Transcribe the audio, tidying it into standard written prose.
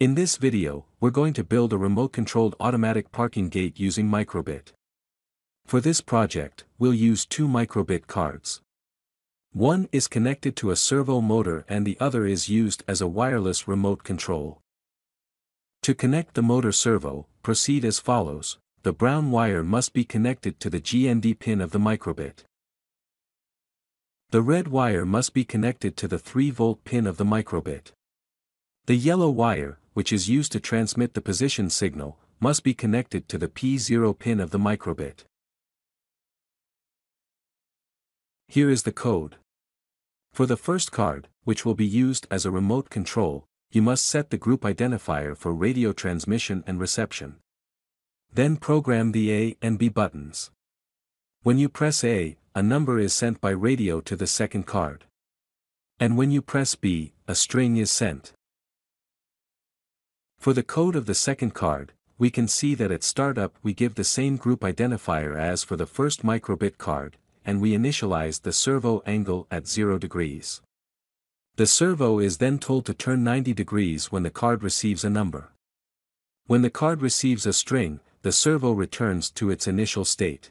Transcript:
In this video, we're going to build a remote-controlled automatic parking gate using Microbit. For this project, we'll use two Microbit cards. One is connected to a servo motor and the other is used as a wireless remote control. To connect the motor servo, proceed as follows. The brown wire must be connected to the GND pin of the Microbit. The red wire must be connected to the 3-volt pin of the Microbit. The yellow wire, which is used to transmit the position signal, must be connected to the P0 pin of the Microbit. Here is the code. For the first card, which will be used as a remote control, you must set the group identifier for radio transmission and reception. Then program the A and B buttons. When you press A, a number is sent by radio to the second card. And when you press B, a string is sent. For the code of the second card, we can see that at startup we give the same group identifier as for the first Microbit card, and we initialize the servo angle at 0 degrees. The servo is then told to turn 90 degrees when the card receives a number. When the card receives a string, the servo returns to its initial state.